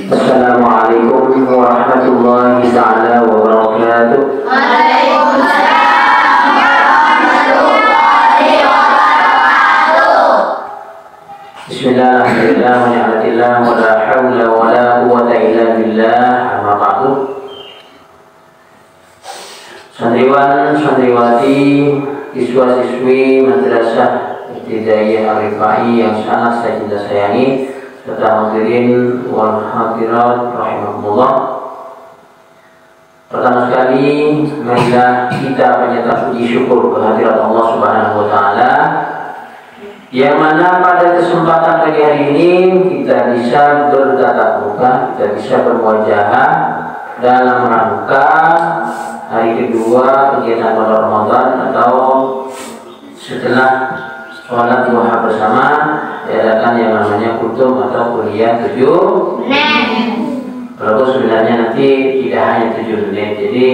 Assalamualaikum warahmatullahi ta'ala wabarakatuh. Waalaikumsalam warahmatullahi wabarakatuh. Bismillah, alhamdulillah, wa ni'matillah, wa la hawla wa la quwwata illa billah, amma ba'du. Santriwan, santriwati, siswa-siswi Madrasah Ibtidaiyah Al-Rifai yang sangat saya cinta sayangi, serta hadirin wal hadirat rahimahumullah. Pertama sekali, marilah kita menyatakan puji syukur kehadirat Allah Subhanahu wa taala, yang mana pada kesempatan pagi hari ini kita bisa bertatap muka, kita bisa bermuajahah dalam rangka hari kedua kegiatan pada Ramadan, atau setelah sholat duha bersama diadakan yang namanya kultum atau kuliah 7 menit. Walaupun sebenarnya nanti tidak hanya 7 menit, jadi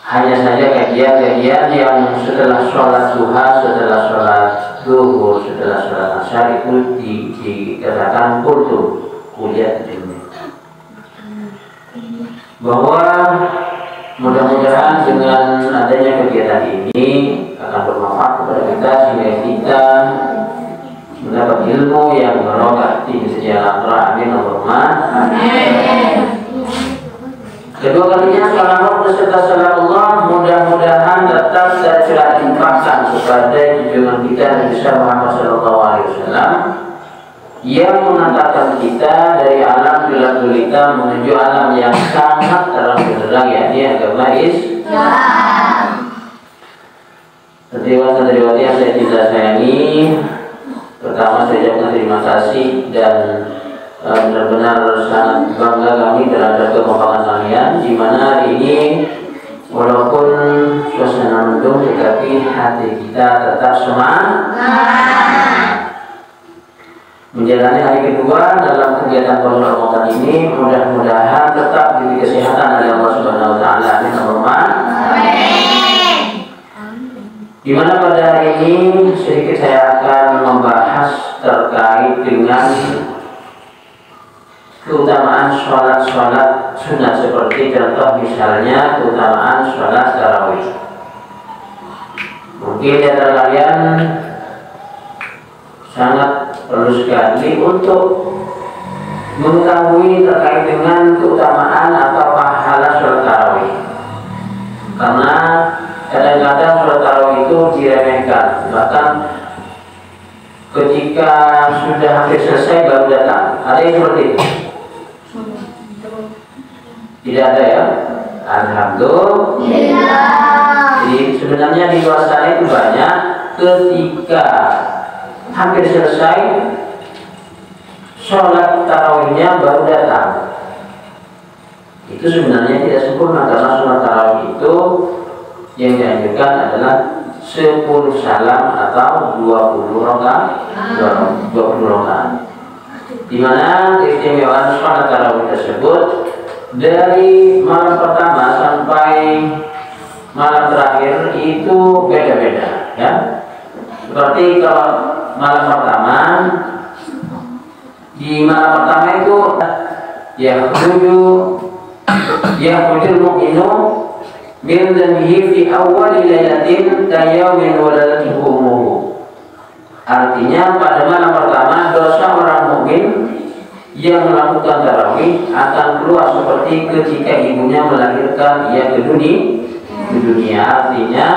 hanya saja kajian-kajian yang setelah sholat duha, setelah sholat zuhur, setelah sholat asar itu dikatakan kultum, kuliah 7 menit. Bahwa mudah-mudahan dengan adanya kegiatan ini akan bermanfaat kepada kita, sehingga kita mendapat ilmu yang barokah di sejarah. Amin Allahumma amin. Kedua kalinya salawat beserta salamullah mudah-mudahan tetap dan selalu dilimpahkan kepada junjungan kita Nabi Muhammad SAW, yang mengantarkan kita dari alam gelap gulita menuju alam yang sangat terang benderang, yakni agama Islam. Santriwan-santriwati yang saya cinta sayangi, pertama saya ucapkan terima kasih dan benar-benar sangat bangga kami terhadap kekompakan kalian, di mana hari ini walaupun suasana mendung tetapi hati kita tetap semangat menjalani hari kedua dalam kegiatan bulan Ramadan ini. Mudah-mudahan tetap diberi kesehatan oleh Allah Subhanahu wa taala. Amin Allahumma amin. Di mana pada hari ini sedikit saya akan membahas terkait dengan keutamaan sholat-sholat sunat, seperti contoh misalnya keutamaan sholat tarawih. Mungkin di antara kalian sangat perlu sekali untuk mengetahui terkait dengan keutamaan atau pahala sholat tarawih, karena kadang-kadang sholat tarawih itu diremehkan, bahkan ketika sudah hampir selesai baru datang. Ada yang seperti itu? Tidak ada ya? Alhamdulillah. Jadi sebenarnya di luar sana itu banyak ketika hampir selesai sholat tarawihnya baru datang. Itu sebenarnya tidak sempurna, karena sholat tarawih itu yang dianjurkan adalah 10 salam atau 20 rakaat. Di mana keistimewaan sholat tarawih tersebut dari malam pertama sampai malam terakhir itu beda-beda, ya. Seperti kalau malam pertama, di malam pertama itu yahudul mu'minu min dhanbihi fi awwali lailatin kayaumin waladatuhu ummuhu. Artinya pada malam pertama dosa orang mukmin yang melakukan tarawih akan keluar seperti ketika ibunya melahirkan ia ke dunia. Artinya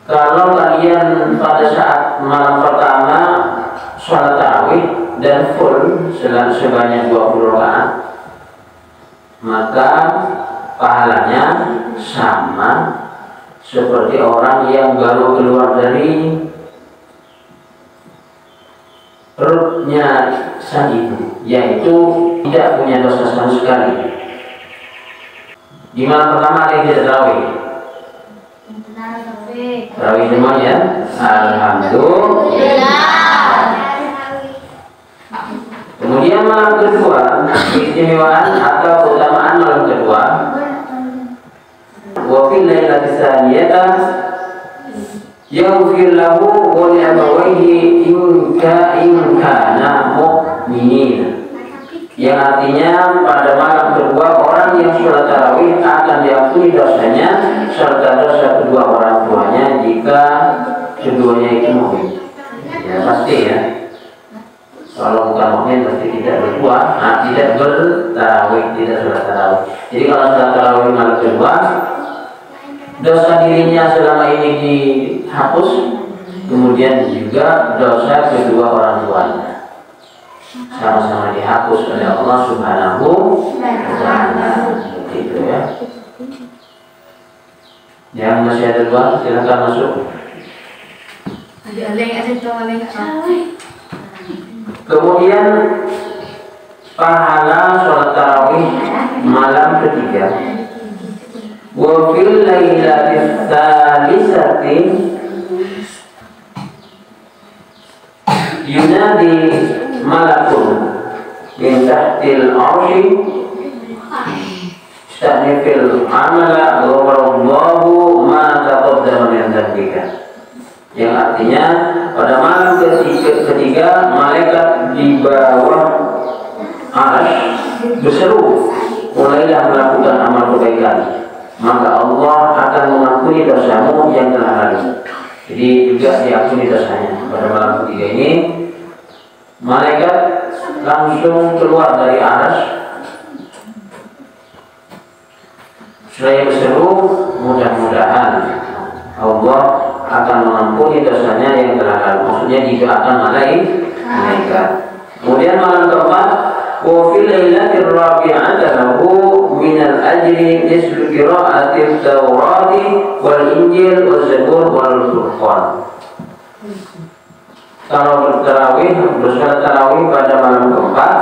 kalau kalian pada saat malam pertama sholat tarawih dan full sebanyak 20 rakaat, maka pahalanya sama seperti orang yang baru keluar dari perutnya sang ibu, yaitu tidak punya dosa sama sekali. Di malam pertama ada yang tidak tarawih. Tarawih semuanya. Alhamdulillah. Kemudian malam kedua, keistimewaan atau keutamaan malam kedua, wa fil lailati tsaniyata yaghfir lahu wa li abawayhi in kana mu'minin. yang artinya pada malam kedua orang yang sholat tarawih akan diampuni dosanya serta dosa kedua orang tuanya jika keduanya itu mukmin. Ya pasti ya. Kalau bukan mukmin pasti tidak berdua, tidak bertarawih, tidak sholat tarawih. Jadi kalau sholat tarawih malam kedua, dosa dirinya selama ini dihapus, kemudian juga dosa kedua orang tuanya sama-sama dihapus oleh Allah Subhanahu wa Ta'ala. Gitu ya. Yang masih ada dua, silakan masuk. Kemudian pahala sholat tarawih malam ketiga. Wa fil lailatis tsalisati yunadi malakun min tahtil arsy istanifil amala ghafarallahu ma taqaddama min dzambika. Yang artinya pada malam ketiga malaikat di bawah arsy berseru, mulailah melakukan amal kebaikan, maka Allah akan mengampuni dosamu yang telah lalu. Jadi juga diampuni dosanya. Pada malam ketiga ini malaikat langsung keluar dari arsy seraya berseru, mudah-mudahan Allah akan mengampuni dosanya yang telah lalu. Maksudnya didoakan malaikat. Kemudian malam keempat, wa fil lailatir rabi'ati lahu min al-ajri mislu qira'atit Tawrati wal Injil wal Zabur wal Furqan. Kalau bertarawih, bersalat tarawih pada malam keempat,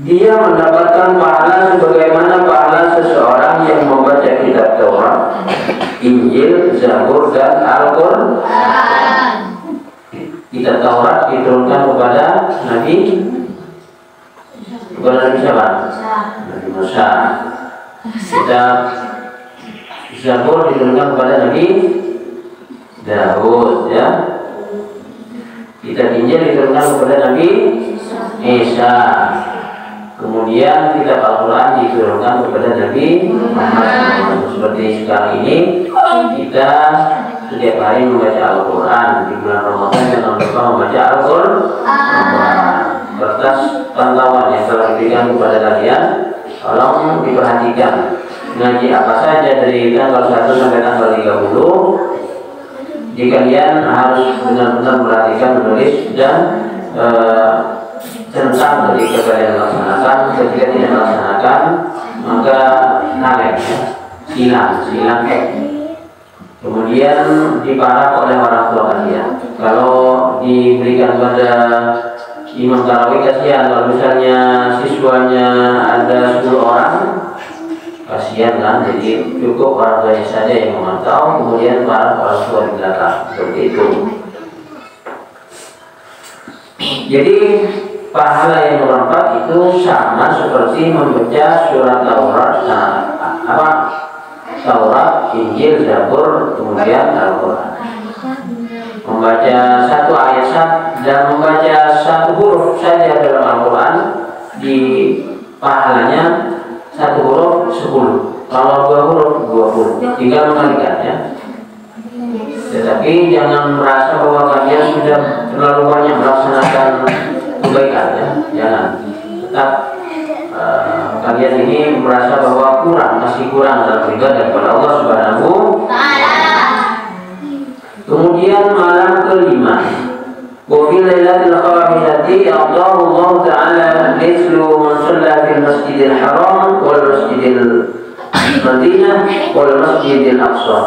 dia mendapatkan pahala sebagaimana pahala seseorang yang membaca kitab Taurat, Injil, Zabur, dan Al-Quran. Kitab Taurat diturunkan kepada Nabi siapa? Nabi Musa. Kitab Zabur diturunkan kepada Nabi Daud, ya. Kitab Injil diturunkan kepada Nabi Isa. Kemudian kitab Al-Quran diturunkan kepada Nabi Muhammad. Seperti sekarang ini kita setiap hari membaca Al-Quran. Di bulan Ramadan jangan lupa membaca Al-Quran. Kertas pantauan yang telah diberikan kepada kalian, tolong diperhatikan. Ngaji apa saja dari tanggal 1 sampai tanggal 30. Jika kalian harus benar-benar perhatikan, menulis dan tentang ketika kalian melaksanakan. Ketika tidak melaksanakan maka nalek, silang kemudian diparah oleh orang tua kalian. Kalau diberikan pada imam tarawih, kasihan. Kalau misalnya siswanya ada 10 orang, kasihan kan. Jadi cukup orang tuanya saja yang memantau, kemudian para orang tua di belakang. Seperti itu. Jadi pahala yang berempat itu sama seperti membaca surat Taurat, Taurat, Injil, Zabur, kemudian Al-Quran. Membaca satu ayat dan membaca satu huruf saja dalam Al-Quran, di pahalanya satu huruf 10. Kalau 2 huruf 20. Tinggal mengalikannya. Tetapi jangan merasa bahwa kalian sudah terlalu banyak melaksanakan kebaikan, ya. Jangan. Tetap kalian ini merasa bahwa masih kurang dalam ibadah kepada Allah Subhanahu wa Ta'ala. Kemudian malam kelima, wa fi lailatul khamisati Allah Ta'ala mislu man shalla fil Masjidil Haram wal Masjidil Madinah wal Masjidil Aqsa.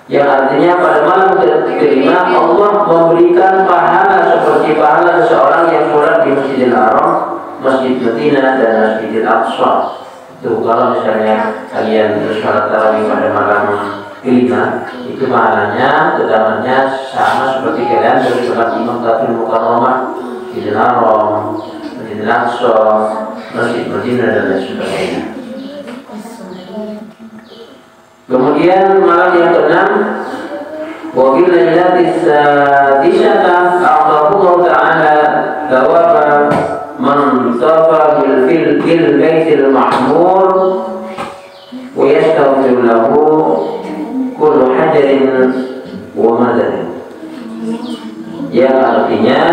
Yang artinya pada malam kelima Allah memberikan pahala seperti pahala seseorang yang sholat di Masjidil Haram, Masjid Madinah, dan Masjidil Aqsa. Itu kalau misalnya kalian sholat tarawih pada malam kelima, itu pahalanya, keutamannya sama seperti kalian sholat di Makkahul Mukarramah, Masjidil Haram, Masjidil Aqsa, Masjid Madinah, dan lain sebagainya. Kemudian malam yang ke-6, wa bil lailatis sadisata a'tahu Allah Ta'ala baitil ma'mur wa yastaghfiru lahu kullu hajarin wa madarin, yang artinya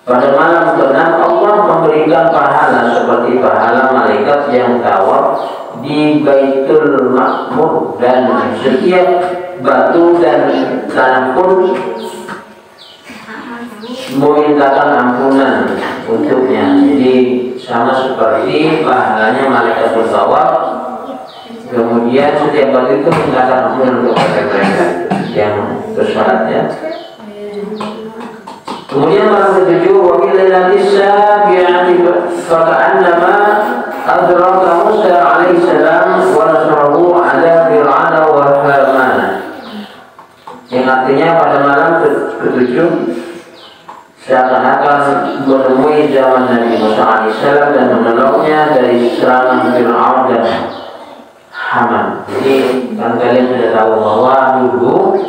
pada malam ke-6 Allah memberikan pahala seperti pahala malaikat yang tawaf di Baitul Ma'mur, dan setiap batu dan tanah pun memintakan ampunan untuknya. Jadi sama seperti pahalanya malaikat bertawaf, kemudian setiap batu itu mintakan ampunan untuk mereka yang bersalat, ya. Kemudian malam ke-7, wa fil lailatis sabi'ati faka'annama adraka Musa alaihi salam wa nasrahu ala fir'auna wa hamana, yang artinya pada malam ke-7 seakan-akan menemui zaman Nabi Musa alaihi salam dan menolongnya dari serangan Fir'aun dan Haman. Jadi kan kalian sudah tahu bahwa dulu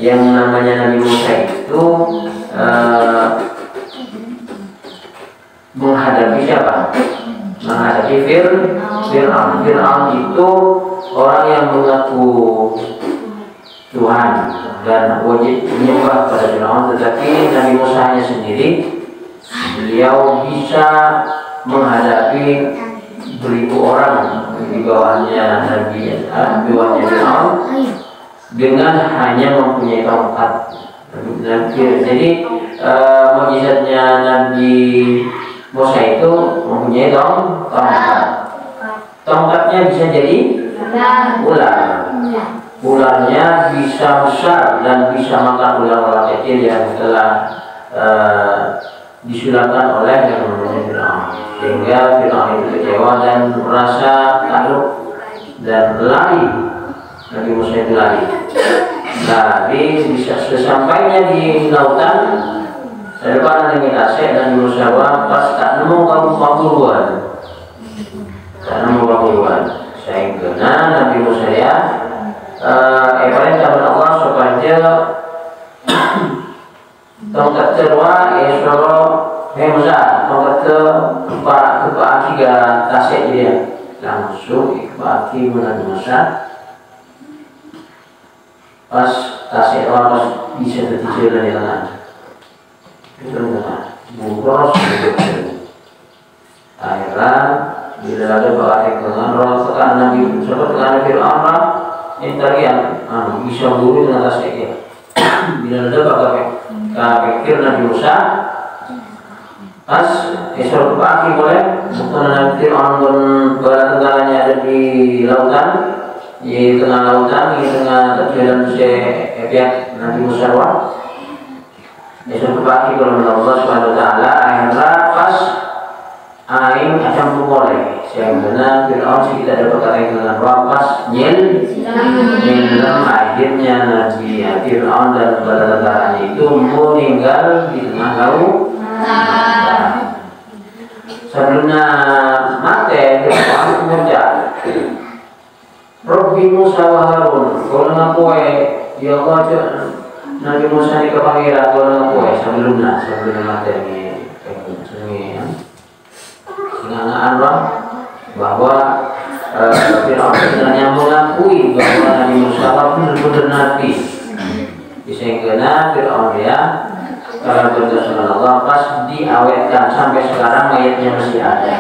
yang namanya Nabi Musa itu menghadapi siapa? Menghadapi Fir'aun. Fir'aun itu orang yang mengaku Tuhan dan wajib menyembah pada Fir'aun, tetapi Nabi Musa sendiri, beliau bisa menghadapi 1000 orang di bawahnya Fir'aun dengan hanya mempunyai tongkat. Jadi mukjizatnya Nabi Musa itu mempunyai tongkat. Tongkatnya bisa jadi ular. Ularnya bisa besar dan bisa makan ular-ular kecil yang telah disulapkan oleh yang namanya Fir'aun. Sehingga Fir'aun itu kecewa dan merasa takut dan lari. Nabi Musa itu lari. Bisa sesampainya di lautan, depan Nabi Tasek dan Musa pas tak nemu kabuluan. Sehingga Nabi Musa perintah Allah supaya tongkat terwa Musa tongkat ke akiga Tasek dia langsung ke aki Nabi Musa. Pas Tasek pas bisa tertidur di tangan itu bungkus akhirnya bila ada pakai dengan roh tekan Nabi Fir'aun intarian bisa buru dengan Tasek. Bila ada pakai pikir Nabi Musa pas esok pagi boleh bukan Nabi Fir'aun pun bala tegalanya ada di lautan, di tengah lautan, di tengah terjalan pihak Nabi Musa. Esok pagi kalau Allah Subhanahu Wa Taala akhirnya pas aing akan memulai sehingga Fir'aun sih kita dapat kata dengan pas nyel akhirnya Nabi Fir'aun dan bala tentaranya itu meninggal di tengah laut. Sebelumnya mati Fir'aun mengucap Rabbi Musa wa Harun, kalau ngakuai ya Allah Nabi Musa ini kepanggil kalau ngakuai sebelumnya mati ini orang bahwa Fir'aun sebenarnya mengakui bahwa Nabi Musa benar-benar Nabi. Sehingga Fir'aun kalau berdasarkan Allah pas diawetkan sampai sekarang mayatnya masih ada.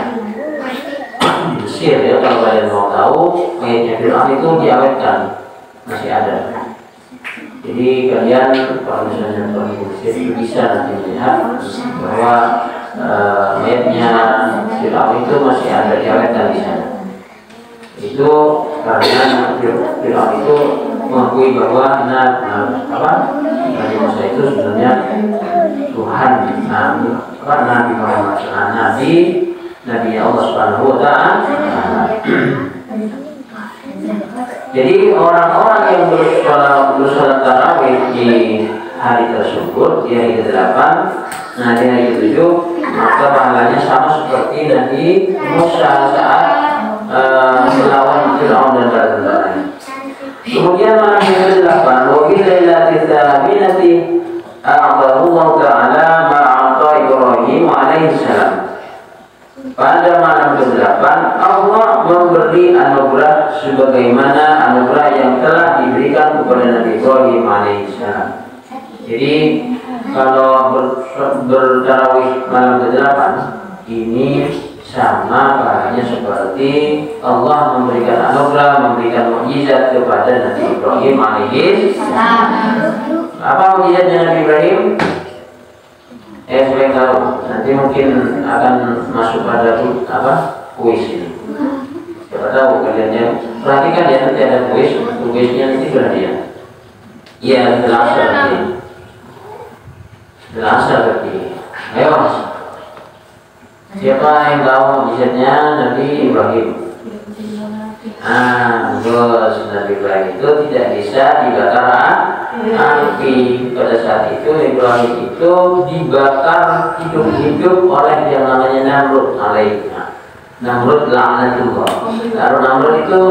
Mesir ya, kalau kalian mau tahu mayatnya Fir'aun itu diawetkan masih ada. Jadi kalian kalau misalnya pergi ke Mesir itu bisa nanti melihat bahwa mayatnya Fir'aun itu masih ada diawetkan di sana. Itu karena Fir'aun itu mengakui bahwa Nabi Musa itu sebenarnya Tuhan, Nabi Muhammad, Nabi Allah Subhanahu Wa Taala. Jadi orang-orang yang bersolat tarawih di hari tersebut, di hari ke-8, di hari ke-7, maka pahalanya sama seperti Nabi Musa saat melawan Fir'aun dan para tentaranya. Kemudian malam yang ke-8, wa fil lailatis saminati a'tahu Allah Ta'ala ma'ata Ibrahim alaihi alaihissalam. Pada malam ke-8 Allah memberi anugerah sebagaimana anugerah yang telah diberikan kepada Nabi Ibrahim alaihissalam. Jadi kalau bertarawih malam ke-8 ini sama halnya seperti Allah memberikan anugerah, memberikan mukjizat kepada Nabi Ibrahim alaihissalam. Apa mukjizatnya Nabi Ibrahim? Saya tahu. Nanti mungkin akan masuk pada kuis ini. Siapa tahu kalian ya. Perhatikan ya, nanti ada kuis. Kuisnya nanti berhadiah. Iya, jelaskan nanti. Jelaskan nanti. Ayo mas. Siapa yang tahu mukjizatnya Nabi Ibrahim? Bos, Nabi Ibrahim itu tidak bisa dibakar api. Pada saat itu Ibrahim itu dibakar hidup-hidup oleh yang namanya Namrud alaihnya. Namrud laknatullah. Lalu Namrud itu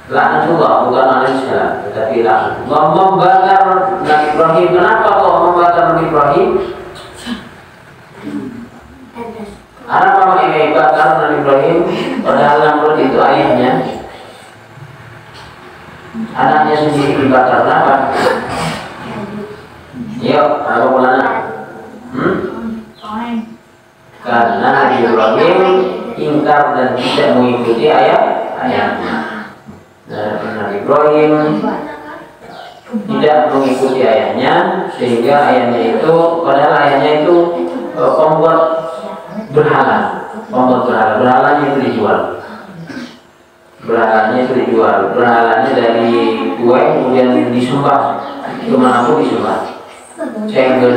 laknatullah, bukan alaihissalam, tetapi laknatullah membakar Nabi Ibrahim. Kenapa kok membakar Nabi Ibrahim? Apa yang bakar Nabi Ibrahim? Padahal Namrud itu ayahnya. Anaknya sendiri dibakar. Kenapa? Yuk, apa pulana? Karena Nabi Ibrahim ingkar dan tidak mengikuti ayahnya. Nabi Ibrahim tidak mengikuti ayahnya, sehingga ayahnya itu, padahal ayahnya itu pembuat berhala. Berhalanya itu dijual. Berhalanya dari kue kemudian disembah, kemanapun disembah. Sehingga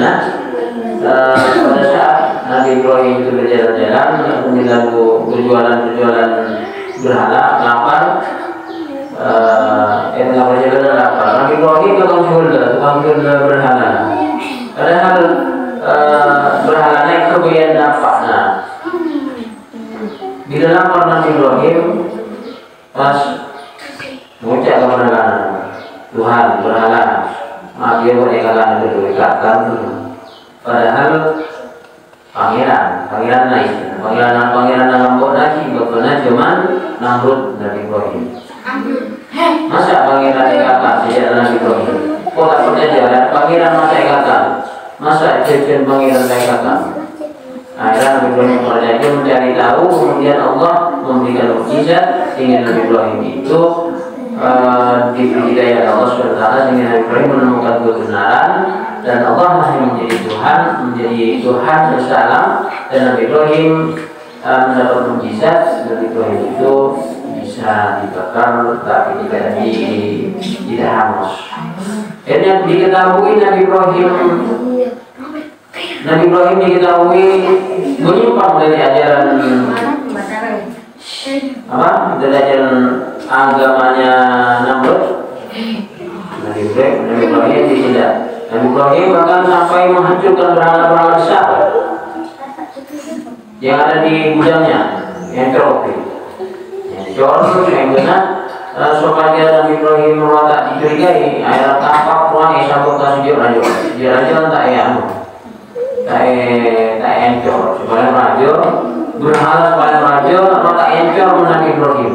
pada saat Nabi Ibrahim itu berjalan-jalan, kemudian berjualan berhala, lapar. Berjalan lapar. Nabi Ibrahim tukang surga berhala. Padahal berhalanya itu bagian nafkahnya. Di dalam Nabi Ibrahim pas mengucap kepada Tuhan berhala, dia berikatan berikatan. Padahal pangeran naik, pangeran lambok lagi, betulnya cuman Namrud Nabi Ibrahim. Masa pangeran ikatan sejak Nabi Ibrahim? Kok tak percaya? Pangeran masa ikatan? Masa jajan pangeran ikatan? Akhirnya Nabi Ibrahim percaya, mencari tahu, kemudian Allah memberikan mukjizat sehingga Nabi Ibrahim itu diberi hidayah Allah SWT, sehingga Nabi Ibrahim menemukan kebenaran dan Allah masih menjadi Tuhan bersama, dan Nabi Ibrahim mendapat mukjizat. Nabi Ibrahim itu bisa dibakar tapi tidak hangus. Dan yang diketahui Nabi Ibrahim diketahui menyimpang dari ajaran dari ajaran agamanya Namrud. Nabi Ibrahim tidak. Nabi Ibrahim bahkan sampai menghancurkan berhala-berhala besar yang ada di gudangnya, yang teropi. Sehingga supaya Nabi Ibrahim tak dicurigai, air tapak pulang sabuk kasih dia tak encor supaya rajo berhala supaya rajo tak encor Nabi Ibrahim.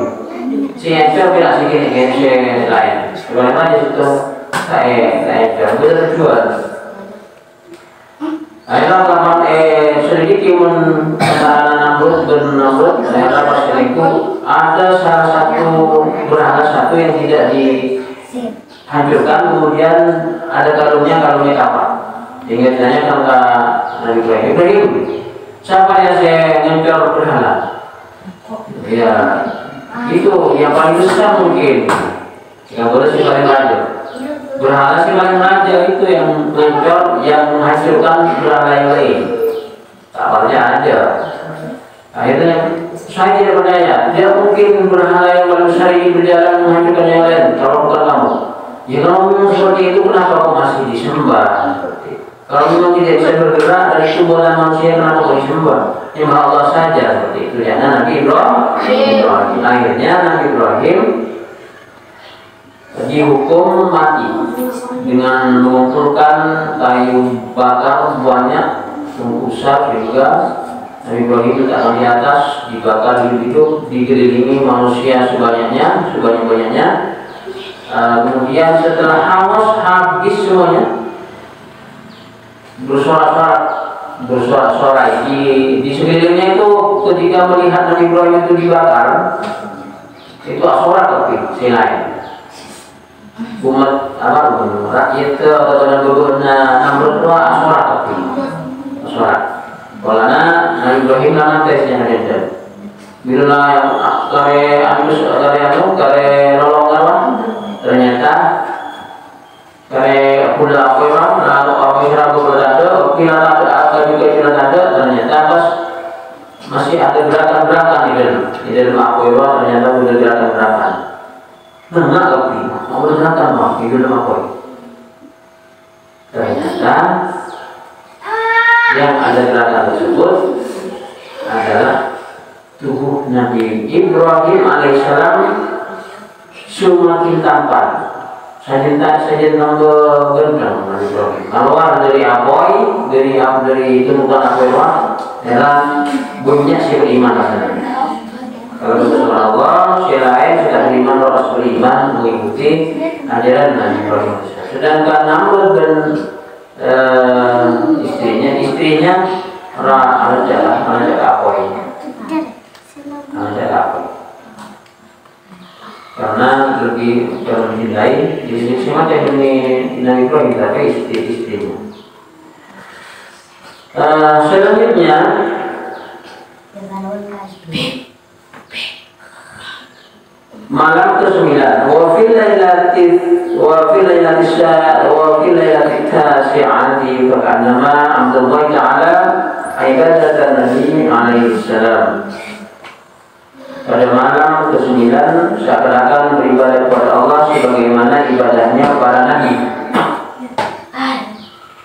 Si encor tidak sedikit lain supaya rajo itu tak encor berjual. Akhirnya kapan sedikit Namrud, akhirnya pas itu ada salah satu berhala yang tidak dihancurkan, kemudian ada kalungnya kapal. Hingga ditanya sama Nabi Ibrahim, siapa yang saya ngencor berhala? Ya, itu yang paling besar mungkin. Yang boleh sih paling raja. Berhala sih paling raja itu yang ngencor, yang menghancurkan berhala yang lain. Kabarnya ada. Akhirnya saya tidak percaya. Tidak mungkin berhala yang paling besar ini berjalan menghancurkan yang lain. Kalau bukan kamu. Ya kalau memang seperti itu, kenapa kau masih disembah? Kalau memang tidak bisa bergerak dari tubuhan manusia, kenapa kau disembah? Nyembah Allah saja seperti itu. Jangan Nabi Ibrahim. Akhirnya Nabi Ibrahim dihukum mati dengan mengumpulkan kayu bakar banyak sungguh besar sehingga Nabi Ibrahim diletakkan di atas, dibakar hidup-hidup, dikelilingi manusia sebanyak-banyaknya. Kemudian setelah haus habis semuanya, bersorak-sorai di sekelilingnya itu. Ketika melihat Nabi Ibrahim itu dibakar, itu asorak tapi selain umat rakyat atau Namrud itu asorak tapi asorak. Karena Nabi Ibrahim nama tesnya ada. Bila yang kare nolongan ternyata kare pula orang lalu apa yang berada, bila ada juga bila ada ternyata pas masih ada gerakan-gerakan di dalam apa ternyata sudah gerakan-gerakan. Enggak lebih, mau gerakan mah di dalam apa? Ternyata yang ada gerakan tersebut adalah tubuh Nabi Ibrahim alaihissalam semakin tampan. Saya nambah gendang Nabi Ibrahim. Keluar dari apoy, dari temukan apoy adalah bunyinya si beriman rasanya. Kalau betul Allah, si lain sudah beriman, harus beriman mengikuti ajaran Nabi Ibrahim. Sedangkan Namrud dan istrinya raja apoy. Karena lebih mencintai diri semacam ini Nabi Ibrahim tapi istrinya. Selanjutnya malam ke-9 wa fil lailati tasi'ati fa annama Abdullah ta'ala ibadatan Nabi alaihi salam. Pada malam ke-9 seakan-akan beribadah kepada Allah sebagaimana ibadahnya para nabi.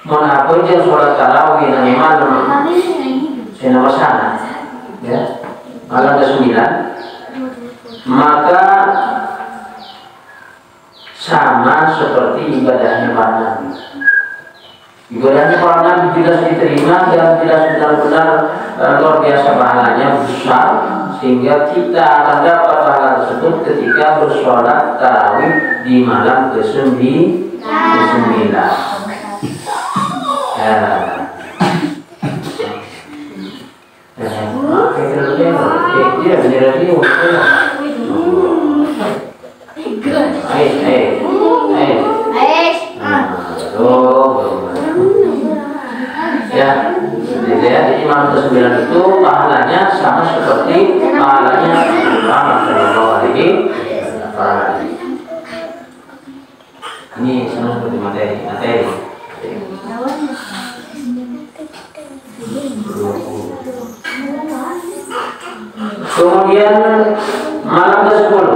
Mohon apa aja sholat tarawih nanti malam senama sana, ya malam ke-9, maka sama seperti ibadahnya para nabi. Ibadahnya para nabi jelas diterima dan jelas benar-benar luar biasa pahalanya besar, sehingga kita akan dapat pahala tersebut ketika bersolat tarawih di malam ke-9. Ya, jadi malam ke-9 itu pahalanya sama seperti pahalanya Muhammad Shallallahu Alaihi Wasallam. Ini sama seperti materi. Kemudian malam ke-10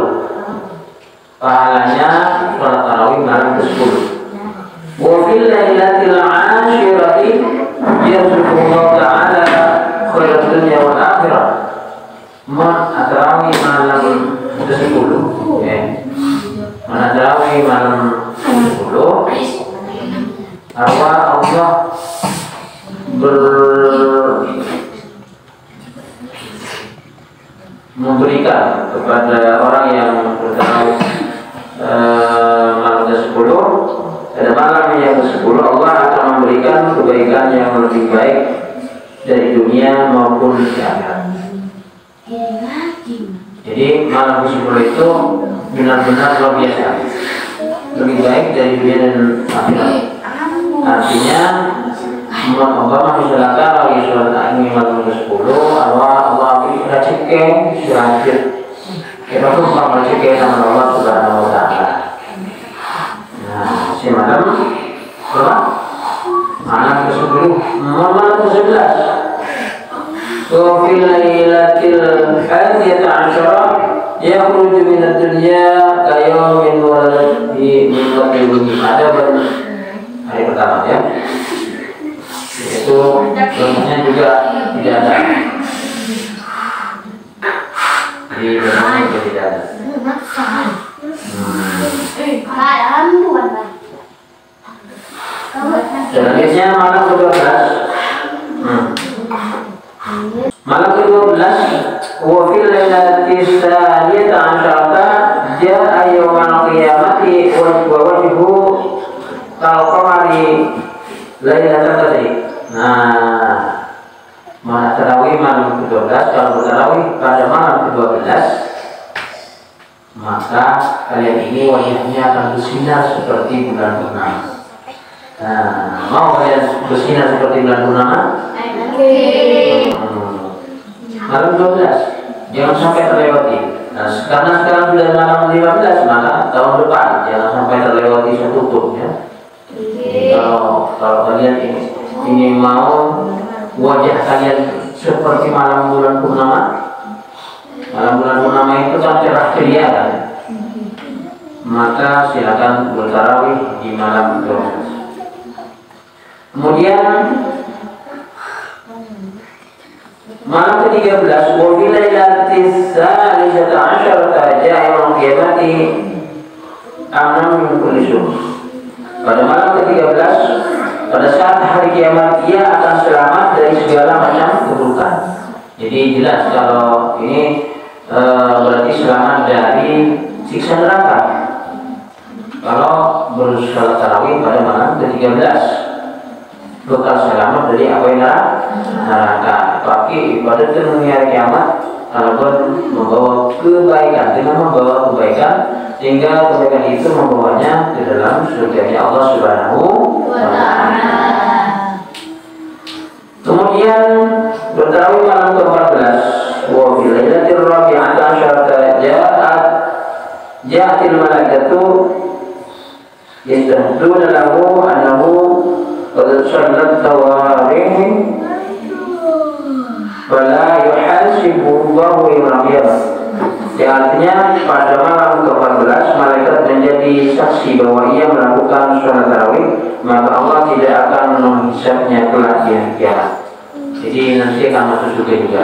pahalanya sholat tarawih malam ke-10. Wa fil lailatil 'ashirati yarzuqullah ta'ala khairat dunya wal akhirah. Tarawih malam ke-10 tarawih malam ke-10 Allah memberikan kepada orang yang bertarawih malam ke-10, pada malam yang ke-10 Allah akan memberikan kebaikan yang lebih baik dari dunia maupun di akhirat. Jadi malam ke-10 itu benar-benar luar biasa, lebih baik dari dunia dan akhirat. Artinya Muhammad misalkan lagi sholat ini malam ke-10, Allah sudah cekeng, sudah hadir. Kita pun sama cekeng sama Allah Subhanahu Wa Taala. Nah, si malam berapa? Malam ke-10, malam ke-11. Wafil lailatil hadiyata asyara yakhruju minad dunya kayawmin waladihi min waqtihi. Ada hari pertama ya. Itu contohnya juga tidak ada. Di dalamnya juga tidak ada. Selanjutnya malam ke-12 Malam ke-12 wa fil lailati tsaniyati asyarata jaa yaumal qiyamati wa wajhu kal-qamari lailatul qadri. Nah, malam tarawih malam ke-12, kalau tarawih pada malam ke-12 maka kalian ini wajahnya akan bersinar seperti bulan purnama. Nah, mau kalian bersinar seperti bulan purnama? Malam 12 jangan sampai terlewati. Nah, karena sekarang sudah malam 15, maka tahun depan jangan sampai terlewati setutup ya. Kalau kalian ini mau wajah kalian seperti malam bulan purnama, malam bulan purnama itu kan cerah ceria kan, maka silakan bertarawih di malam 12. Kemudian malam ke-13 wa fil lailatis tsalisati asyarata jaa yaumul qiyamati amnan min kulli syuh. Pada malam ke-13 pada saat hari kiamat dia akan selamat dari segala macam keburukan. Jadi jelas kalau ini berarti selamat dari siksa neraka kalau bersalat tarawih pada malam ke-13, bakal selamat dari apa yang neraka. Tapi pada dunia kiamat kalau membawa kebaikan, dengan membawa kebaikan sehingga kebaikan itu membawanya ke dalam surga Allah Subhanahu wa Ta'ala. Kemudian bertarawih malam ke-14 wa fil lailatir rabi'ati asyarata ja'atil malaikatu yastahduna lahu annahu qad sallat tawarih wala yuhasibu Allahu yawmal qiyamah. Yang artinya pada malam ke-14 malaikat menjadi saksi bahwa ia melakukan sholat tarawih, maka Allah tidak akan menghisabnya kelak di hari kiamat. Jadi nanti akan masuk surga juga.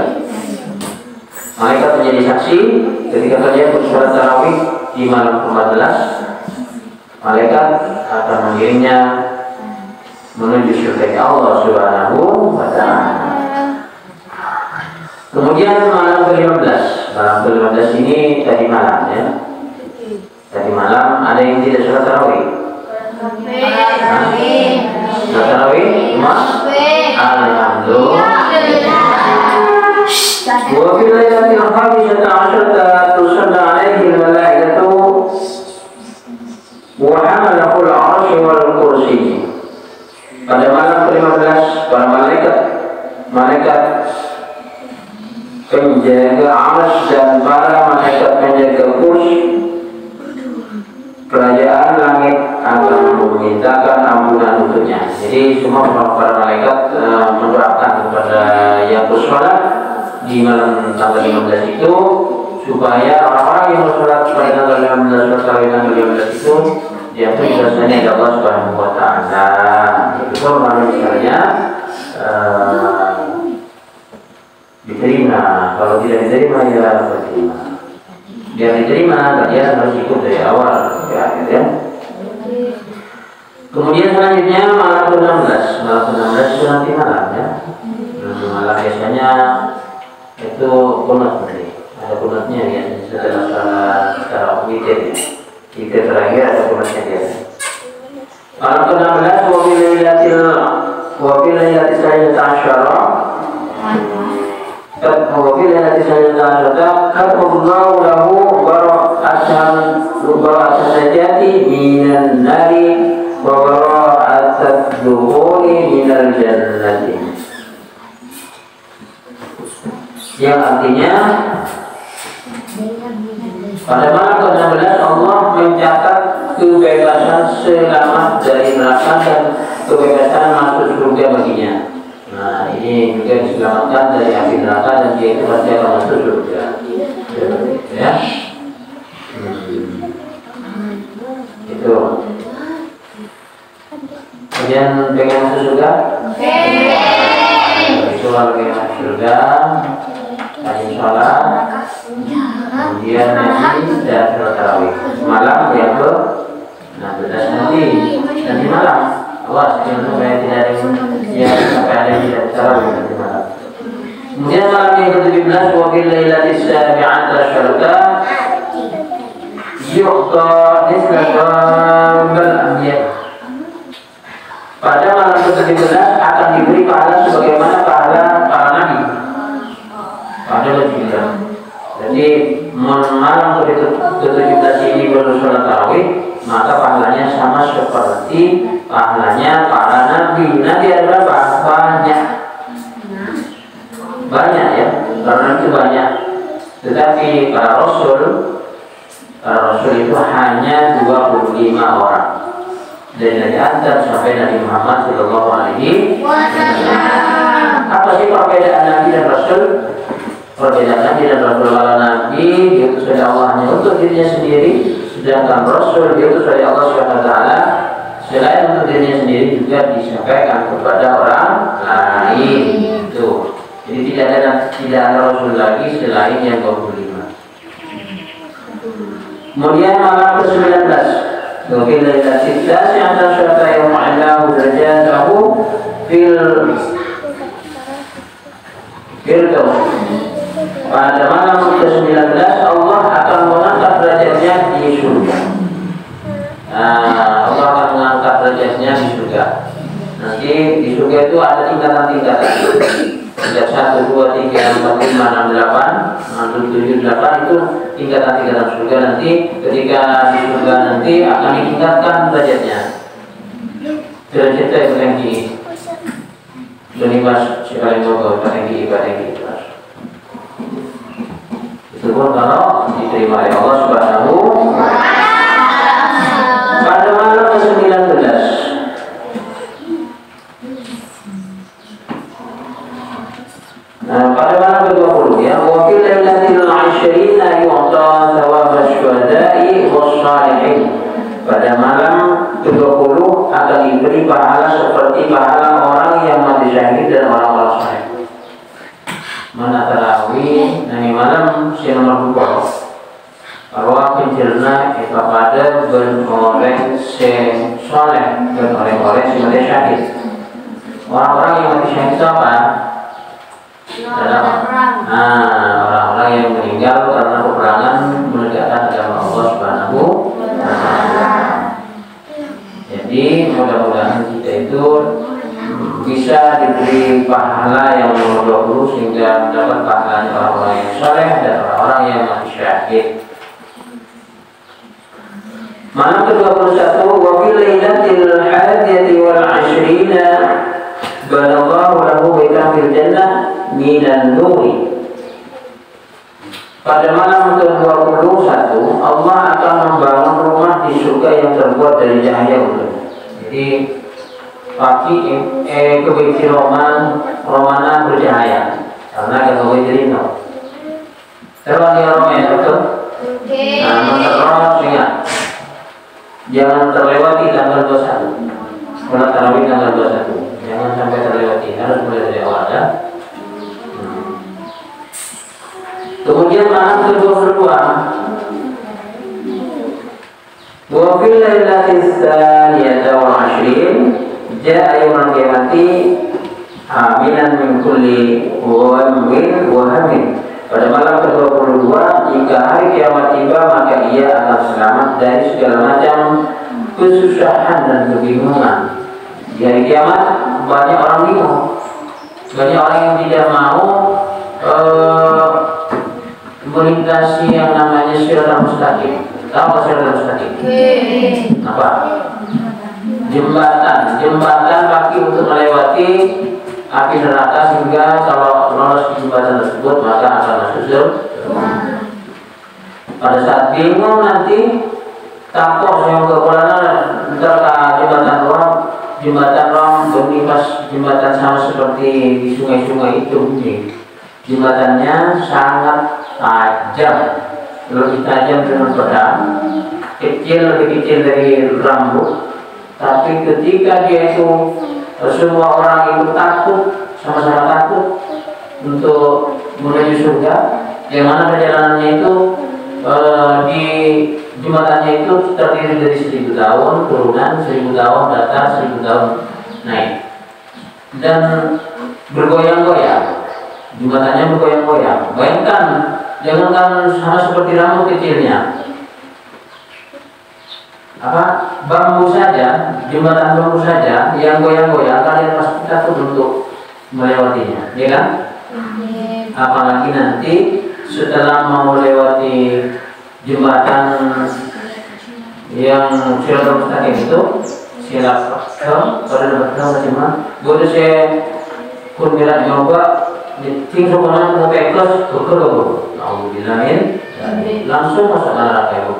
Malaikat menjadi saksi ketika kalian bersolat tarawih di malam ke-14, malaikat akan mengirimnya menuju surga Allah Subhanahu wa Ta'ala. Kemudian malam ke-15, malam ke-15 ini tadi malam ya. Tadi malam ada yang tidak sholat tarawih. Sholat tarawih, alhamdulillah. Wa fil lailatil khamisati asyarata tusanna alaihi al-malaikatu wa hamalul 'arsy wal kursi. Pada malam ke-15 para malaikat penjaga arsy dan para malaikat penjaga kursi kerajaan langit akan memintakan ampunan untuknya. Jadi semua para malaikat mendoakan kepada yang bersolat di malam tanggal 15 itu supaya orang-orang yang bersolat pada tanggal 15 tanggal 15 itu diampuni dosanya oleh Allah Subhanahu wa Ta'ala. Itu pun manusianya diterima. Kalau tidak diterima ya diterima. Biar diterima kalian harus ikut dari awal sampai akhir ya. Kemudian selanjutnya malam ke-16. Malam ke-16 itu nanti malam ya. Nanti malam biasanya itu kunut nanti. Ada kunutnya ya setelah witir ya. Witir terakhir ada kunutnya dia. Malam ke-16 wa fil lailatil sayyidati asyara وفي ليلة سجدة كتب الله له براءة النجاة من النار وبراءة الدخول من الجنة. Yang artinya pada malam ke-16 Allah mencatat kebebasan selamat dari neraka dan kebebasan masuk surga baginya. Nah ini juga diselamatkan dari api neraka dan dia itu pasti akan masuk surga. Ya, itu. Kemudian pengen masuk surga? Itu pengen masuk surga, rajin sholat, kemudian ngaji dan sholat tarawih. Malam yang ke-16 nanti malam. Awas jangan sampai tidak ada yang sampai ada yang tidak tarawih nanti malam. ke-17 wa fil lailati sabi'ati asyarata yu'ta nisfa dzambal amyah. Pada malam ke-17 akan diberi pahala sebagaimana pahala para nabi. Pada ke-17. Jadi malam ke-17 ini baru sholat tarawih, maka pahalanya sama seperti pahalanya para nabi. Nabi ada berapa? Banyak ya, karena itu banyak. Tetapi para rasul itu hanya 25 orang. Dari Nabi Adam sampai Nabi Muhammad Sallallahu Alaihi Wasallam. Apa sih perbedaan Nabi dan Rasul? Perbedaan Nabi dan Rasul, kalau Nabi diutus oleh Allah hanya untuk dirinya sendiri, sedangkan Rasul diutus oleh Allah Subhanahu Wa Taala selain untuk dirinya sendiri juga disampaikan kepada orang lain. Itu. Jadi tidak ada Rasul lagi selain yang 25. Kemudian malam ke-19 Wafil lailati tasi'ati asyarata yawma 'allahu darajatahu fil firdaus. Pada malam ke-19 Allah akan mengangkat derajatnya di surga. Allah akan mengangkat derajatnya di surga. Nanti di surga itu ada tingkatan-tingkatan. Tingkat 1, 2, 3, 4, 5, 6, 8, 7, 8 itu tingkatan-tingkatan surga. Nanti ketika di surga nanti akan ditingkatkan derajatnya. Derajatnya yang paling tinggi. Jadi mas sekali mau paling tinggi. Itu pun kalau diterima oleh Allah Subhanahu wa Ta'ala. Pada malam ke-19 pada malam ke-20 ya, wa fil lailatil 'ashrina yu'ta thawab asy-syuhada'i was-shalihin. Pada malam ke-20 akan diberi pahala seperti pahala orang yang mati syahid dan orang-orang saleh. Mana tarawih nanti malam si nomor 2. Bahwa penjelna kepada orang si saleh dan orang-orang si mati syahid. Orang-orang yang mati syahid itu apa? Orang-orang yang meninggal karena peperangan menegakkan agama Allah Subhanahu wa Ta'ala. Jadi mudah-mudahan kita itu bisa diberi pahala yang nomor 20 sehingga mendapat pahalanya orang-orang yang saleh dan orang-orang yang mati syahid. Malam ke-21 wa fil lailatil hadiyati wal 'ashrina banallahu lahu baitan fil jannah minan nuri. Pada malam ke-21 Allah akan membangun rumah di surga yang terbuat dari cahaya untuknya. Jadi pagi kebencian Romana bercahaya karena kebencian Rino. Terus dia Romain betul? Terus ingat, jangan terlewati tanggal 21. Sholat tarawih tanggal 21. Jangan sampai terlewati, harus mulai dari awal ya. Kemudian malam ke-22 wa fil lailati tsaniyati wal 'ashrin jaa yawmul qiyamati aminan min kulli ghammin wa hammin. Pada malam ke-22 jika hari kiamat tiba maka ia akan selamat dari segala macam kesusahan dan kebingungan. Di hari kiamat banyak orang bingung, banyak orang yang tidak mau melintasi yang namanya siratal mustaqim. Tahu apa siratal mustaqim? Apa? Jembatan kaki untuk melewati api neraka, sehingga kalau lolos di jembatan tersebut maka akan masuk surga. Pada saat bingung nanti takut yang kepulauan antara jembatan rom demi pas jembatan sama seperti di sungai-sungai itu. Jembatannya sangat tajam, lebih tajam dengan pedang, lebih kecil dari rambut. Tapi ketika dia itu semua orang itu takut, sama-sama takut untuk menuju surga, yang mana perjalanannya itu di jembatannya itu terdiri dari 1000 tahun turunan, 1000 tahun datang, 1000 tahun naik, dan bergoyang-goyang. jembatannya bergoyang-goyang. Bayangkan, jangankan sama seperti rambut kecilnya, bambu saja, jembatan bambu saja yang goyang-goyang, kalian pasti takut untuk melewatinya, ya kan? Apalagi nanti setelah mau melewati jembatan yang Siratal Mustaqim itu, silap pada dapat cuma boleh saya kurniran nyoba ting sokonan mau pekes beker alhamdulillahir langsung masuk neraka itu.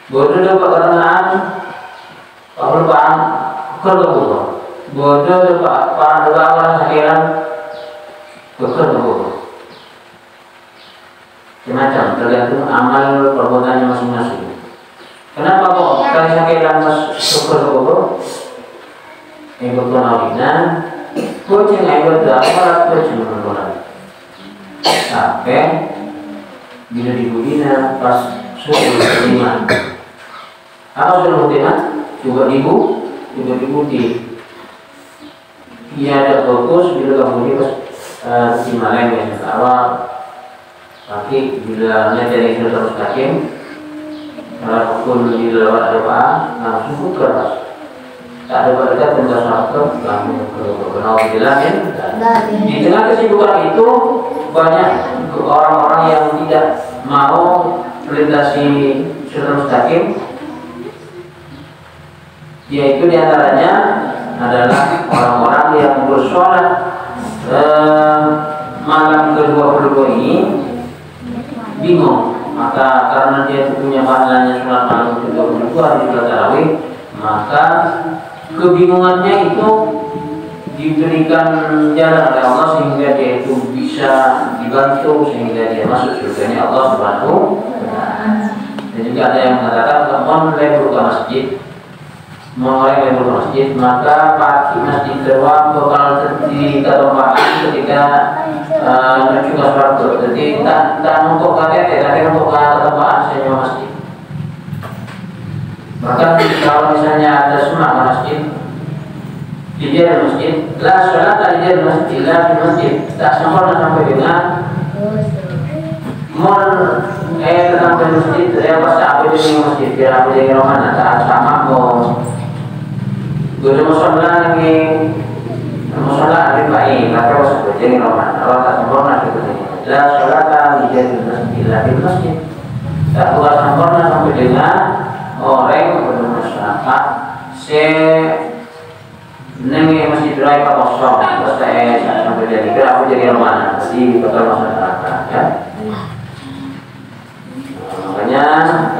Bodoh dapat karenaan perlukaan kerja bodoh dapat para orang sekian bekerja macam tergantung amal perbuatannya masing-masing. Kenapa kok kali sekian bekerja yang berkenalina kucing yang berdapat kucing berkenal sampai bila dibudina pas sudah beriman. Apa sudah beriman? Juga dibuti. Ia ada fokus bila kamu pas iman yang awal. Tapi bila nyata sudah terus kakim, kalau pukul di lewat doa langsung keras. Tak ada berdekat dan satu langsung kenal bilangin. Di tengah kesibukan itu banyak orang-orang yang tidak mau melintasi Siratal Mustaqim, yaitu diantaranya adalah orang-orang yang bersolat malam ke-22 ini bingung. Maka karena dia punya pahalanya sholat malam ke-22 di sholat tarawih, maka kebingungannya itu diberikan jalan oleh Allah sehingga dia itu bisa dibantu sehingga dia masuk surganya Allah Subhanahu wa Ta'ala. Dan juga ada yang mengatakan kalau lebur ke masjid, lebur ke masjid, maka pagi masjid terwang bakal terjadi ketumpaan ketika mencunggas waktu. Jadi tak untuk KTT, tapi untuk ketumpaan senyum masjid. Bahkan kalau misalnya ada sunnah masjid di jalan masjid, la sholat di jalan masjid, la di masjid, tak sempurna sampai dengan tentang masjid, pas apa di masjid, biar apa di Ramadan, tak sama mau guru musola lagi, musola ada baik, tapi pas di Ramadan, kalau tak sempurna seperti ini, la sholat di jalan masjid, la di masjid, tak buat sempurna sampai dengan orang bermasyarakat nengi masjid raya Pak kosong, terus saya sampai jadi kira aku jadi mana di kota masyarakat ya. Makanya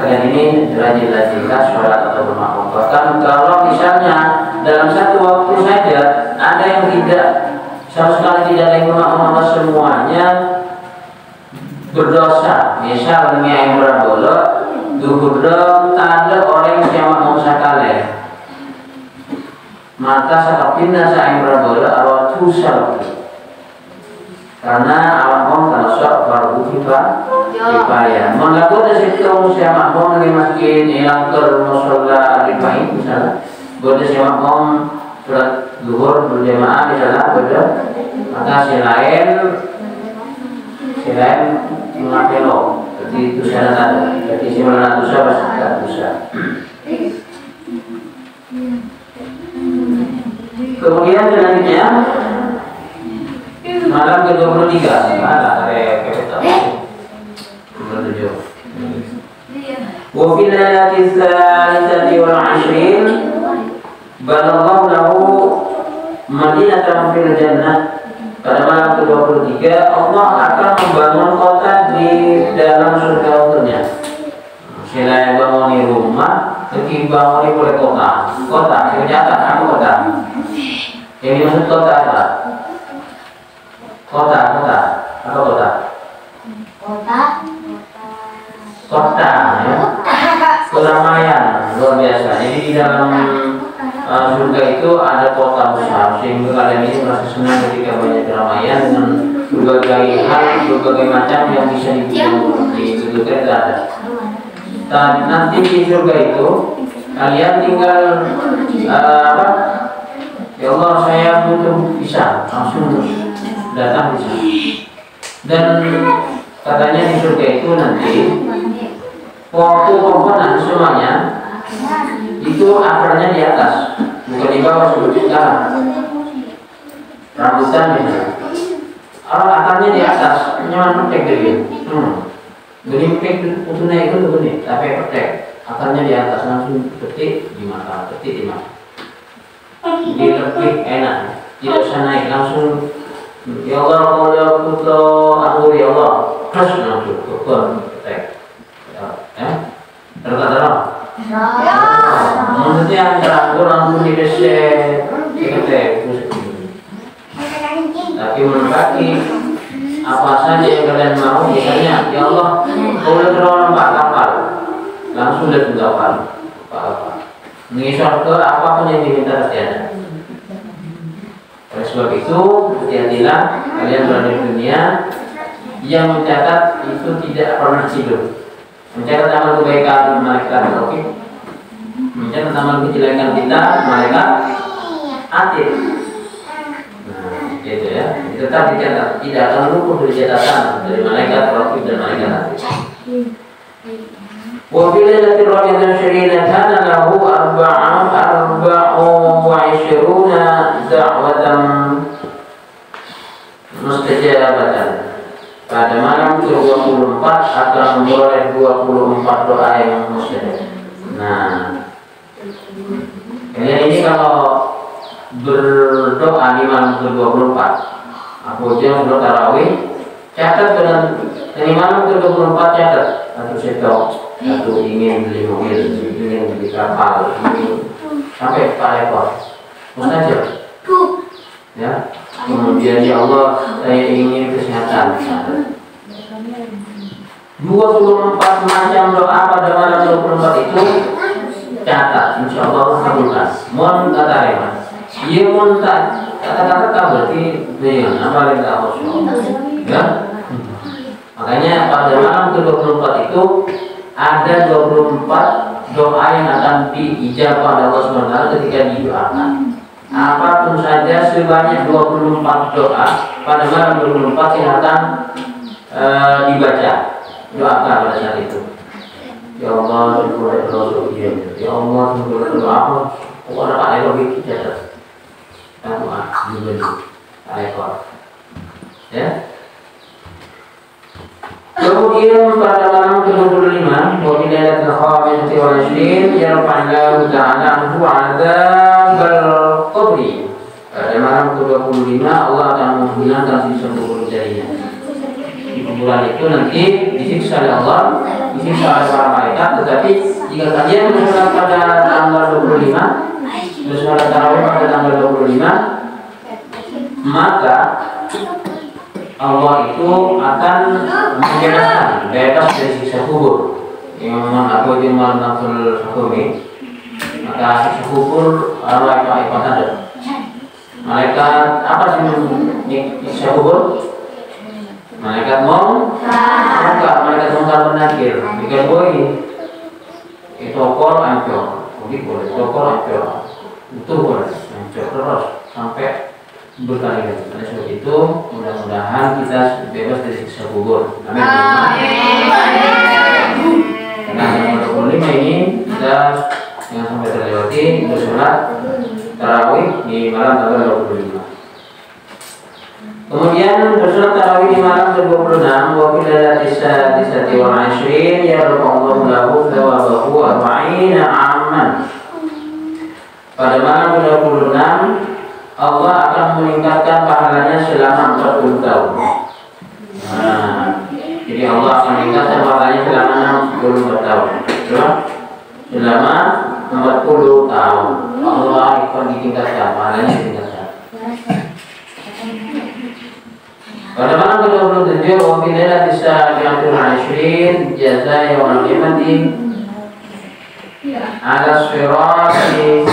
kalian ini rajin-rajinlah sholat atau bermakmum. Bahkan kalau misalnya dalam satu waktu saja ada yang tidak sama sekali tidak ada yang bermakmum, semuanya berdosa. Misal yang berbolak duhur tak ada orang yang makmum sekali, maka sakapinna sa yang berbola arwah tusal karena awam kalau sok baru kifayah. Mengapa ada situ saya makmum di masjid yang ke musola ribain misalnya, boleh saya makmum sholat zuhur berjamaah misalnya boleh, maka selain mengapelo. Jadi itu syarat ada. Jadi simulasi dosa pasti tidak dosa. Kemudian selanjutnya malam ke-23 ada kereta 27. Wa fil lailati tsalisati wal 'ashrin balaghahu lahu madinatan fil jannah. Pada malam ke-23 Allah akan membangun kota di dalam surga untuknya. Selain bangun rumah, bangun oleh kota. Ternyata apa kota? Yang dimaksud kota apa? Kota. Apa kota? Kota ya. Keramaian luar biasa. Jadi di dalam surga itu ada kota besar sehingga kalian ini merasa senang ketika banyak keramaian dengan berbagai hal, berbagai macam yang bisa dibutuhkan ada. Dan nanti di surga itu kalian tinggal ya Allah saya butuh bisa langsung datang di sana. Dan katanya di surga itu nanti pohon-pohonan semuanya itu akarnya di atas, bukan di bawah seperti sekarang. Rambutan misalnya, akarnya di atas, nyaman petek gede. Gede petek itu naik itu gede, tapi petek. Akarnya di atas langsung petik di mata, petik di mata. Dilepik enak, tidak usah naik langsung. Ya Allah, kalau putra aku ya Allah, terus langsung petek. Ya, terkadang. Maksudnya antara orang pun dibeset, petek terus. Tapi menempati apa saja yang kalian mau, misalnya ya Allah, boleh terawal 4 kapal, langsung dia tunggal apa mengisar ke apapun yang diminta pasti ada. Oleh sebab itu hati-hatilah kalian berada di dunia, yang mencatat itu tidak pernah tidur, mencatat amal kebaikan malaikat Raqib, mencatat amal kejelekan kita malaikat Atid. Gitu ya, tetap dicatat, tidak akan luput dari catatan dari malaikat Raqib dan malaikat Atid. Wa fi lailatul rabi'atin syirina kana lahu 24 da'watan mustajabatan. Pada malam ke-24 akan memperoleh 24 doa yang mustajab. Nah, kalian ini kalau berdoa di malam ke-24, aku jangan sudah tarawih, catat dengan di malam ke-24 catat. Atau setok, atau ingin beli mobil, ingin beli kapal, ingin sampai 4 ekor mustajab. Ya, kemudian ya Allah, saya ingin kesehatan. 24 macam doa pada malam 24 itu catat, insya Allah kabulkan. Mohon kata rema. Ia pun tak kata-kata tak berarti dengan apa yang tak kosong. Ya, makanya pada malam ke-24 itu ada 24 doa yang akan diijabah oleh Allah SWT ketika didoakan. Apapun saja sebanyak 24 doa pada malam 24 yang akan dibaca, doakan pada saat itu. Ya Allah, ya Allah, apa? Pokoknya Pak Eko bikin catat. Pak Eko. Ya. Kemudian pada malam ke-25 wa fi lailatul khamisati wal 20 yarfa'u ta'ala anhu 'adzabal qabri. Pada malam ke-25 Allah akan menghilangkan siksa kubur darinya. Di kuburan itu nanti disiksa oleh Allah, disiksa oleh para malaikat. Tetapi jika kalian bersolat pada tanggal 25, bersolat tarawih pada tanggal 25, maka Allah itu akan membebaskan, bebas dari siksa kubur. Yang aku itu menafsir hukumi, maka siksa kubur arwah itu ada. Malaikat apa sih siksa kubur? Malaikat malaikat mungkar menakir. Jika boleh itu kor ancur, boleh tokor ancur, itu boleh ancur terus sampai berkali-kali. Oleh sebab itu mudah-mudahan kita bebas dari siksa kubur. Amin. Karena yang 25 ini kita yang sampai terlewati bersolat tarawih di malam tanggal 25. Kemudian bersolat tarawih di malam ke-26 wa fil lailati sadisati wal 20 yarfa'u lahu thawabahu 40 'aman. Pada malam ke-26 Allah akan meningkatkan pahalanya selama 40 tahun. Nah, jadi Allah akan meningkatkan pahalanya selama 64 tahun. Selama 40 tahun Allah akan ditingkatkan, pahalanya ditingkatkan. Pada malam ke-27 wa fi lailatis sabi'atil 20 jazaa yaumil qiyamati ala sirati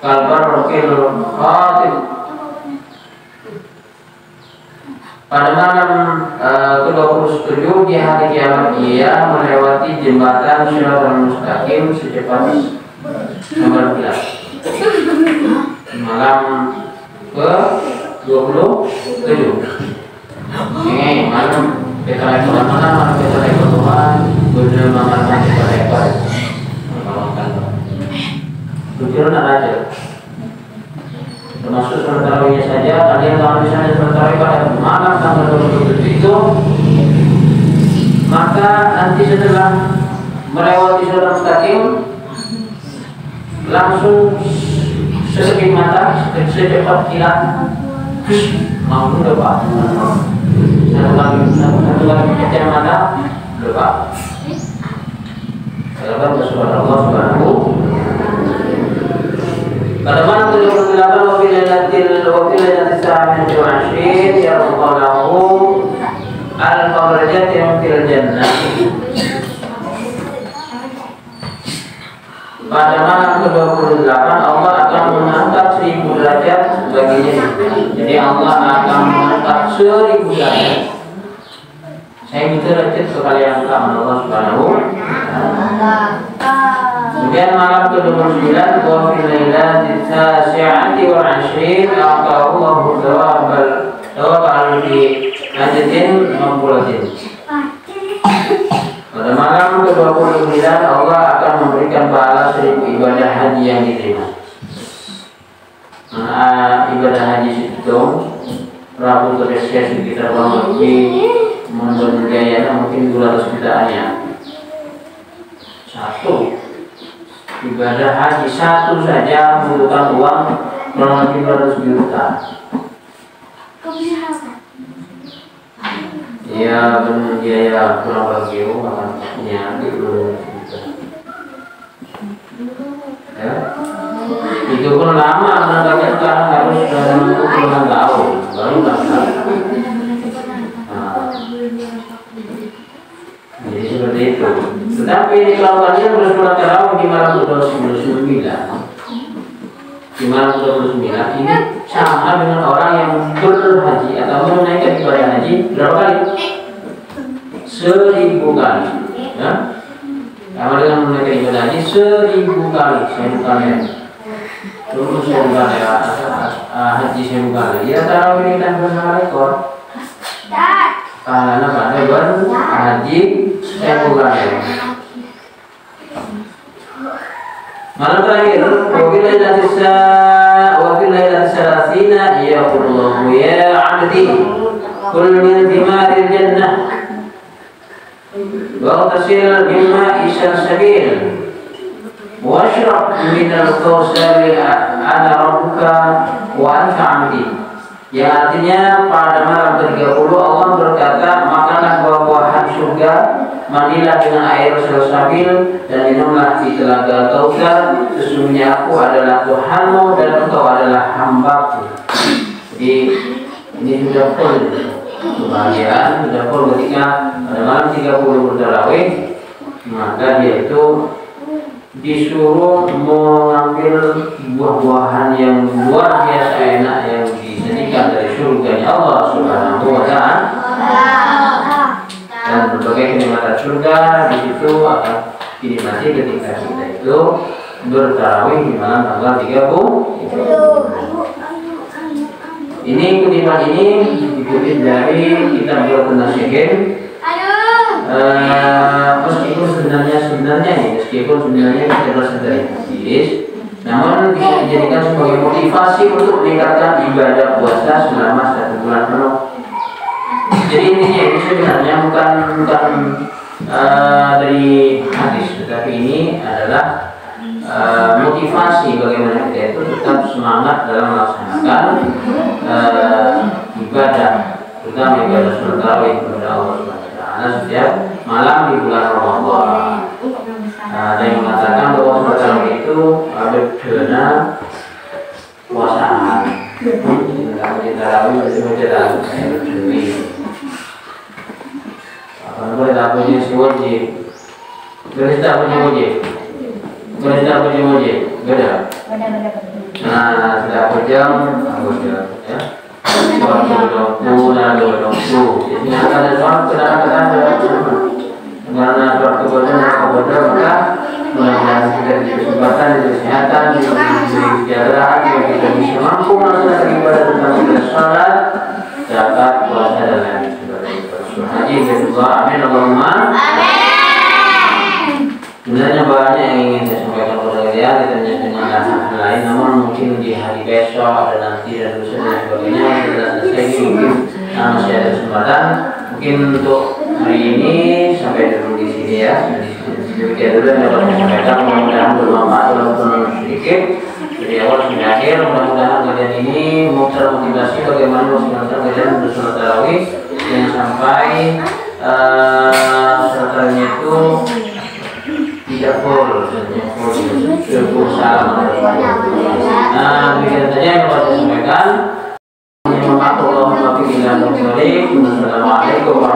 kalbarqil khatib. Pada malam ke-27 di hari kiamat ia melewati jembatan Shiratal Mustaqim secepat nomor 11. Malam ke-27 Mana kita lagi mana kita lagi Tuhan, bener mana kita lagi Tujuan aja. Termasuk sholat tarawihnya saja, kalian kalau misalnya sholat tarawih pada malam tanggal 27 itu, maka nanti setelah melewati sholat mustaqim, langsung sesegit mata, secepat kilat, langsung lepas. Satu lagi pecah mata, lepas. Kalau bersuara Allah Subhanahu. Pada malam 28 waktu lailatul saminati wal 'ashrin yarqalahu al-farajat fil jannah. Pada malam ke-28 Allah akan mengangkat 1000 derajat baginya. Jadi Allah akan mengangkat 1000 derajat. Saya minta derajat sekalian Allah Subhanahu wa ta'ala. Kemudian malam ke-29 wa fil lailatis tasi'ati wal 'ashrin aqahu Allahu thawabal fi ajrin maqbulatin. Pada malam ke-29 Allah akan memberikan pahala 1000 ibadah haji yang diterima. Ibadah haji itu rabu terbiasa sekitar kurang lebih menurut biayanya mungkin 200 jutaan ya. Satu ibadah haji satu saja membutuhkan uang kurang lebih 200 juta. Ya benar biaya kurang lebih makanya dulu. Ya. Itu pun lama menangkapnya sekarang harus dalam tahun baru dapat. Jadi seperti itu. Tetapi kalau kalian bersolat tarawih di malam ke-29, di malam ke-29 ini sama dengan orang yang berhaji atau menunaikan ibadah haji berapa kali? 1000 kali. Ya? Sama dengan menunaikan ibadah haji 1000 kali. 1000 kali. Terus 1000 kali ya, haji 1000 kali. Ya tarawih ini kan bersama rekor. Karena pada berhaji 1000 kali. Malam terakhir, wafil lailatis salasina yaqulullahu ya 'abdi kul min thimaril jannah wa tasil mimma salsabil washrab min al-kawsari ana rabbuka wa anta 'abdi. Yang artinya pada malam ke-30 Allah berkata, makanlah buah-buahan surga, mandilah dengan air salsabil dan minumlah di telaga Kautsar. Sesungguhnya aku adalah Tuhanmu dan engkau adalah hambaku. Jadi ini sudah full kebahagiaan, sudah full ketika pada malam 30 bertarawih, maka dia itu disuruh mengambil buah-buahan yang luar biasa enak yang dijadikan dari surganya Allah Subhanahu wa ta'ala. Dan berbagai kenikmatan surga di situ akan dinikmati ketika kita itu bertarawih di malam tanggal 30. Ini kutipan ini dikutip dari kitab Bulughun Nasihin. Meskipun sebenarnya kita berasal dari hadis, namun bisa dijadikan sebagai motivasi untuk meningkatkan ibadah puasa selama 1 bulan penuh. Jadi intinya ini sebenarnya bukan dari hadis, tetapi ini adalah motivasi bagaimana kita itu tetap semangat dalam melaksanakan ibadah, terutama ibadah sholat tarawih kepada Allah Subhanahu wa ta'ala setiap malam di bulan Ramadan. Ada yang mengatakan bahwa sholat tarawih itu ada dana puasaan. Kalau tarawih berjalan berdemi. Apa boleh punya si wajib? Kita punya wajib. Kita punya wajib. Beda. Nah, sudah pejam, ya. Jadi ada soal kendaraan karena soal kebetulan maka mudah-mudahan kita diberi kesempatan, diberi kesehatan, diberi kesejahteraan, kita bisa mampu melaksanakan ibadah tentang sholat, zakat, puasa dan lain-lain. Allah. Amin Allahumma. Sebenarnya banyak yang ingin saya sampaikan kepada kalian, ditanya dengan hal lain, namun mungkin di hari besok ada nanti dan lusa dan sebagainya kita selesai ini mungkin masih ada kesempatan. Mungkin untuk hari ini sampai dulu di sini ya. Demikian dulu yang dapat saya sampaikan, mudah-mudahan bermanfaat walaupun sedikit. Dari awal sampai akhir, mudah-mudahan kalian ini mau termotivasi bagaimana melaksanakan kalian bersolat tarawih yang sampai sholat tarawihnya itu tidak full salam. Nah, demikian saja yang dapat saya sampaikan. Assalamualaikum warahmatullahi wabarakatuh.